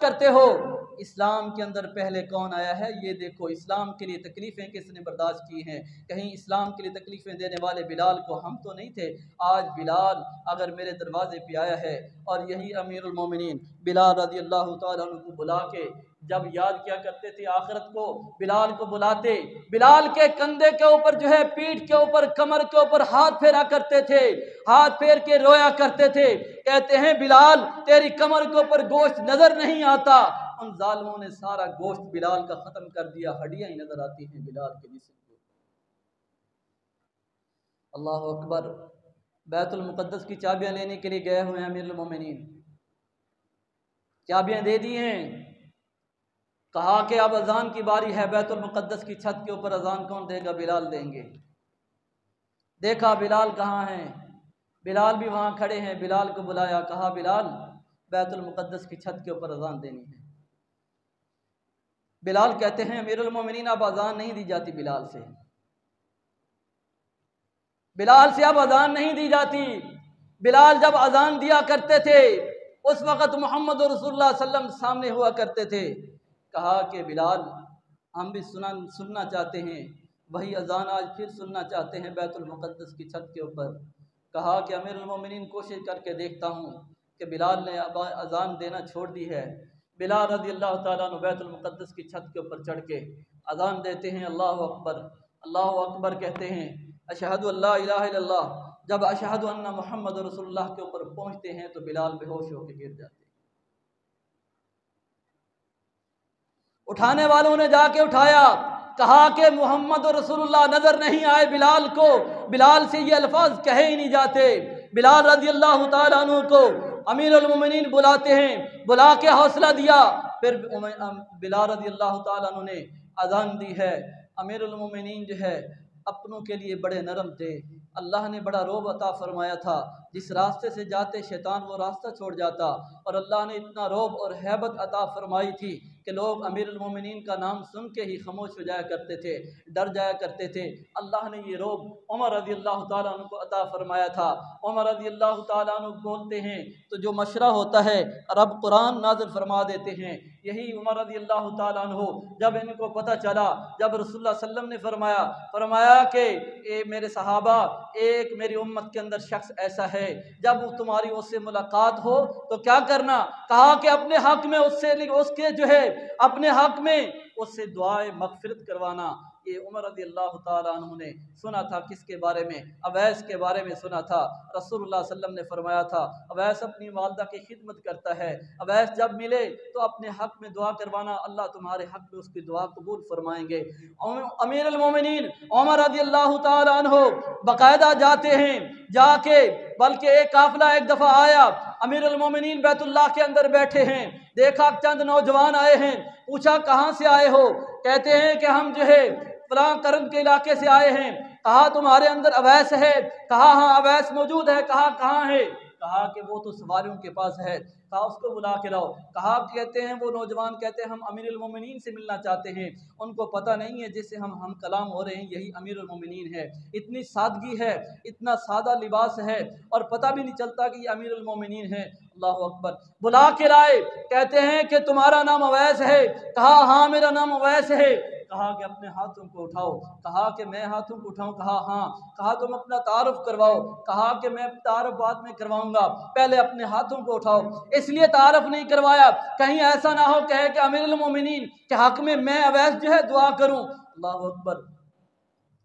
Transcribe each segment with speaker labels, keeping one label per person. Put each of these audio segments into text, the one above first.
Speaker 1: करते हो, इस्लाम के अंदर पहले कौन आया है ये देखो। इस्लाम के लिए तकलीफ़ें किसने बर्दाश्त की हैं? कहीं इस्लाम के लिए तकलीफ़ें देने वाले बिलाल को हम तो नहीं थे। आज बिलाल अगर मेरे दरवाज़े पे आया है और यही अमीरुल मोमिनीन बिलाल रज़ी अल्लाह तआला अन्हु को बुला के जब याद किया करते थे आखिरत को, बिलाल को बुलाते, बिलाल के कंधे के ऊपर जो है, पीठ के ऊपर, कमर के ऊपर हाथ फेरा करते थे, हाथ फेर के रोया करते थे। कहते हैं बिलाल तेरी कमर के ऊपर गोश्त नजर नहीं आता। उन जालिमों ने सारा गोश्त बिलाल का खत्म कर दिया, हड्डियां ही नजर आती हैं बिलाल के जिस्म को। अल्लाह अकबर। बैतुल मुक़द्दस की चाबियां लेने के लिए गए हुए हैं अमीरुल मोमिनीन, चाबियां दे दी हैं। कहा कि अब अजान की बारी है, बैतुल मुक़द्दस की छत के ऊपर अजान कौन देगा? बिलाल देंगे। देखा बिलाल कहाँ हैं, बिलाल भी वहाँ खड़े हैं। बिलाल को बुलाया, कहा बिलाल बैतुल मुक़द्दस की छत के ऊपर अजान देनी है। बिलाल कहते हैं अमीरुल मोमिनीन अब अजान नहीं दी जाती बिलाल से, बिलाल से अब अजान नहीं दी जाती। बिलाल जब अजान दिया करते थे उस वक़्त मोहम्मद रसूलुल्लाह सल्लल्लाहु अलैहि वसल्लम सामने हुआ करते थे। कहा कि बिलाल हम भी सुनना चाहते हैं, वही अजान आज फिर सुनना चाहते हैं बैतुल मुक़द्दस की छत के ऊपर। कहा कि अमीरुल मोमिनीन कोशिश करके देखता हूँ कि बिलाल ने अब अजान देना छोड़ दी है। बिलाल रज़ी अल्लाह तआला अन्हु बैतुल मुक़द्दस की छत के ऊपर चढ़ के अजान देते हैं। अल्लाह अकबर, अल्लाह अकबर कहते हैं, अशहदु अल्ला इलाहा इल्लल्लाह। जब अशहदु अन्ना मुहम्मद रसूलुल्लाह के ऊपर पहुँचते हैं तो बिलाल बेहोश होकर गिर जाते हैं। उठाने वालों ने जाके उठाया, कहा कि मोहम्मद रसूलुल्लाह नजर नहीं आए बिलाल को। बिलाल से ये अल्फाज कहे ही नहीं जाते। बिलाल रज़ी अल्लाह तआला अन्हु को अमीरुल मोमिनीन बुलाते हैं, बुला के हौसला दिया। फिर बिलाल रज़ी अल्लाह तआला अन्हु ने अजान दी है। अमीरुल मोमिनीन जो है अपनों के लिए बड़े नरम थे। अल्लाह ने बड़ा रोब अता फरमाया था, जिस रास्ते से जाते शैतान वो रास्ता छोड़ जाता। और अल्लाह ने इतना रोब और हैबत अता फरमाई थी कि लोग अमीरुल मोमिनीन का नाम सुन के ही खामोश हो जाया करते थे, डर जाया करते थे। अल्लाह ने ये रोब उमर रज़ी अल्लाह तआला अन्हु को अता फरमाया था। उमर रज़ी अल्लाह तआला अन्हु बोलते हैं तो जो मशरा होता है रब कुरान नाज़िल फरमा देते हैं। यही उमर रज़ी अल्लाह तआला अन्हु जब इनको पता चला, जब रसूलुल्लाह सल्लल्लाहु अलैहि वसल्लम ने फरमाया कि ए मेरे सहाबा, एक मेरी उम्मत के अंदर शख्स ऐसा है, जब तुम्हारी उससे मुलाकात हो तो क्या करना? कहा कि अपने हक में उसके जो है अपने हक में उससे दुआए मगफिरत करवाना। ये उमर रज़ी अल्लाह तआला अन्हु ने सुना था किसके बारे में? अवैस के बारे में सुना था। रसूलुल्लाह सल्लल्लाहु अलैहि वसल्लम ने फरमाया था अवैस अपनी वालदा की खिदमत करता है, अवैस जब मिले तो अपने हक में दुआ करवाना, अल्लाह तुम्हारे हक में उसकी दुआ कबूल फरमाएंगे। अमीरुल मोमिनीन उमर रज़ी अल्लाह तआला अन्हु बाकायदा जाते हैं, जाके बल्कि एक काफिला एक दफ़ा आया, अमीरुल मोमिनीन बैतुल्लाह के अंदर बैठे हैं, देखा चंद नौजवान आए हैं, पूछा कहाँ से आए हो? कहते हैं कि हम जो है फलां करम के इलाके से आए हैं। कहा तुम्हारे अंदर अवैस है? कहा हाँ अवैस मौजूद है। कहा कहाँ है? कहा कि वो तो सवारियों के पास है। कहा उसको बुला के लाओ। कहा कहते हैं वो नौजवान कहते हैं हम अमीरुल मोमिनीन से मिलना चाहते हैं। उनको पता नहीं है जिससे हम कलाम हो रहे हैं यही अमीरुल मोमिनीन है। इतनी सादगी है, इतना सादा लिबास है और पता भी नहीं चलता कि ये अमीरुल मोमिनीन है। अल्लाह अकबर। बुला के लाए, कहते हैं कि तुम्हारा नाम अवैस है? कहा हाँ मेरा नाम अवैस है। कहा कि अपने हाथों को उठाओ। कहा कि मैं हाथों को उठाऊं? कहा हाँ। कहा तुम अपना तारुफ करवाओ। कहा कि मैं तारुफ बाद में करवाऊंगा, पहले अपने हाथों को उठाओ। इसलिए तारुफ नहीं करवाया कहीं ऐसा ना हो कहे कि अमीरुल मोमिनीन के हक में मैं अवैस जो है दुआ करूं। अल्लाह अकबर।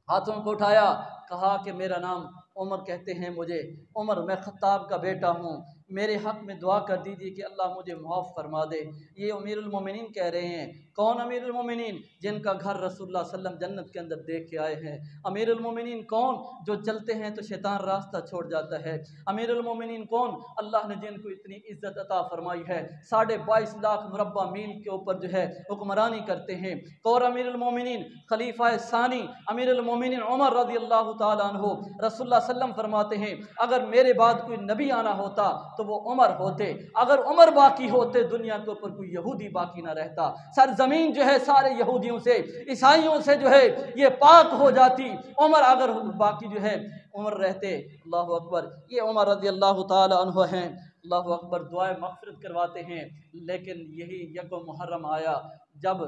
Speaker 1: हाथों को उठाया, कहा कि मेरा नाम उमर कहते हैं मुझे, उमर मैं खत्ताब का बेटा हूँ, मेरे हक में दुआ कर दीजिए कि अल्लाह मुझे माफ़ फरमा दे। ये अमीरुल मोमिनीन कह रहे हैं। कौन अमीरुल मोमिनीन? जिनका घर रसूलुल्लाह सल्लल्लाहु अलैहि वसल्लम जन्नत के अंदर देख के आए हैं। अमीरुल मोमिनीन कौन? जो चलते हैं तो शैतान रास्ता छोड़ जाता है। अमीरुल मोमिनीन कौन? अल्लाह ने जिनको इतनी इज्जत अता फरमाई है, 22.5 लाख मुरब्बा मील के ऊपर जो है हुक्मरानी करते हैं। और अमीरुल मोमिनीन खलीफा सानी अमीरुल मोमिनीन उमर रज़ी अल्लाह तआला अन्हु। रसूलुल्लाह सल्लल्लाहु अलैहि वसल्लम फरमाते हैं अगर मेरे बाद कोई नबी आना होता तो वो उमर होते। अगर उमर बाकी होते दुनिया के ऊपर कोई यहूदी बाकी ना रहता। सरजमीन जो है सारे यहूदियों से ईसाइयों से जो है ये पाक हो जाती। उमर अगर बाकी जो है उमर रहते। अल्लाह अकबर। ये उमर रज़ी अल्लाह तआला अन्हु हैं। अल्लाहु अकबर, दुआए मग़फ़िरत करवाते हैं। लेकिन यही यकम मुहर्रम आया, जब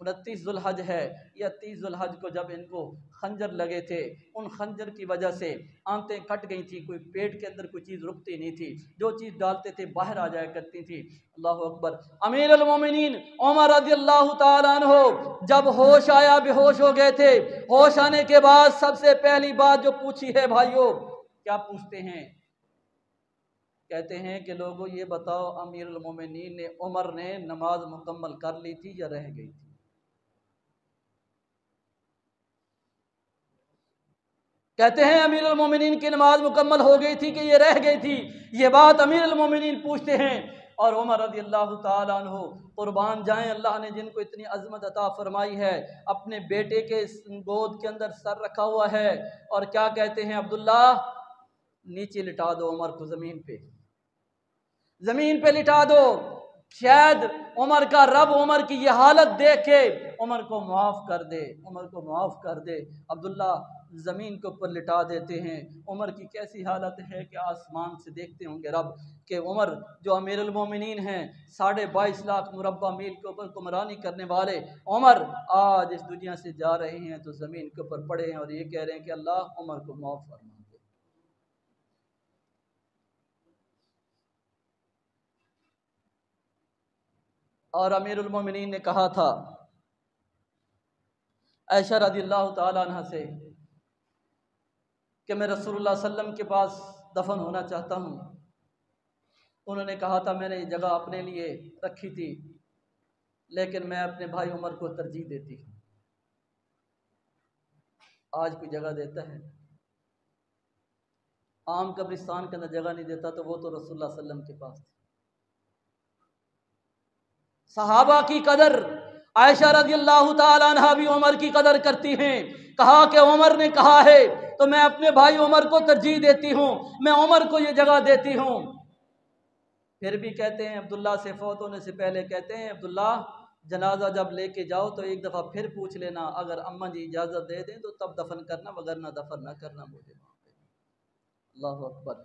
Speaker 1: 29 ज़ुल्हज है या 30 ज़ुल्हज को जब इनको खंजर लगे थे, उन खंजर की वजह से आंतें कट गई थी, कोई पेट के अंदर कोई चीज़ रुकती नहीं थी, जो चीज़ डालते थे बाहर आ जाया करती थी। अल्लाहु अकबर। अमीरुल मोमिनीन उमर रज़ियल्लाहु ताला अन्हु जब होश आया, बेहोश हो गए थे। होश आने के बाद सबसे पहली बात जो पूछी है भाइयों, क्या पूछते हैं? कहते हैं कि लोगों ये बताओ, अमीरुल मोमिनीन ने, उमर ने नमाज मुकम्मल कर ली थी या रह गई थी? कहते हैं अमीरुल मोमिनीन की नमाज मुकम्मल हो गई थी कि ये रह गई थी। ये बात अमीरुल मोमिनीन पूछते हैं। और उमर रज़ियल्लाहु ताला अन्हु कुर्बान जाएं, अल्लाह ने जिनको इतनी अज़मत अता फरमाई है, अपने बेटे के गोद के अंदर सर रखा हुआ है और क्या कहते हैं, अब्दुल्ला नीचे लिटा दो उमर को, ज़मीन पे लिटा दो। शायद उमर का रब उमर की ये हालत देख के उमर को माफ़ कर दे, उमर को माफ़ कर दे। अब्दुल्ला ज़मीन के ऊपर लिटा देते हैं। उमर की कैसी हालत है कि आसमान से देखते होंगे रब कि उमर जो अमीरुल मोमिनीन हैं, 22.5 लाख मुरब्बा मील के ऊपर हुक्मरानी करने वाले उमर आज इस दुनिया से जा रहे हैं, तो ज़मीन के ऊपर पड़े हैं और ये कह रहे हैं कि अल्लाह उमर को माफ़ फरमा। और अमीरुल मोमिनीन ने कहा था आयशा रज़ियल्लाहु ताला अन्हा से कि मैं रसूलुल्लाह सल्लम के पास दफन होना चाहता हूँ। उन्होंने कहा था मैंने ये जगह अपने लिए रखी थी, लेकिन मैं अपने भाई उमर को तरजीह देती हूँ। आज कोई जगह देता है? आम कब्रिस्तान के अंदर जगह नहीं देता, तो वो तो रसूलुल्लाह सल्लम के पास थी। सहाबा की कदर, आयशा रज़ियल्लाहु ताला अन्हा भी उमर की कदर करती हैं। कहा कि उमर ने कहा है तो मैं अपने भाई उमर को तरजीह देती हूँ, मैं उमर को ये जगह देती हूँ। फिर भी कहते हैं, अब्दुल्ला से फौत होने से पहले कहते हैं, अब्दुल्ला जनाजा जब लेके जाओ तो एक दफ़ा फिर पूछ लेना, अगर अम्मा जी इजाज़त दे दें तो तब दफन करना, वगरना दफन ना करना मुझे वहाँ पे। अल्लाह अकबर।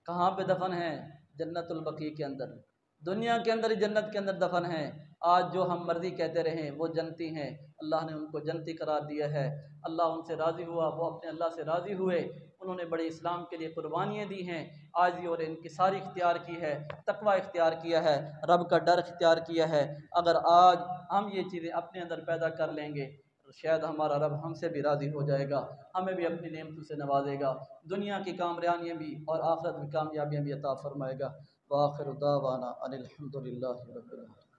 Speaker 1: कहाँ पे दफन है? जन्नतुल बकी के अंदर, दुनिया के अंदर ही जन्नत के अंदर दफन है। आज जो हम मर्जी कहते रहें, वो जनती हैं, अल्लाह ने उनको जनती करार दिया है। अल्लाह उनसे राज़ी हुआ, वो अपने अल्लाह से राज़ी हुए। उन्होंने बड़े इस्लाम के लिए कुर्बानियाँ दी हैं, आजी और इनकिसारी इख्तियार की है, तकवा इख्तियार किया है, रब का डर इख्तियार किया है। अगर आज हम ये चीज़ें अपने अंदर पैदा कर लेंगे तो शायद हमारा रब हमसे भी राज़ी हो जाएगा, हमें भी अपनी नेमतों से नवाजेगा, दुनिया की कामयाबियाँ भी और आखिरत में कामयाबियाँ भी अता फरमाएगा। व आखिर दावाना अनिल हम्दुलिल्लाहि रब्बिल आलमीन।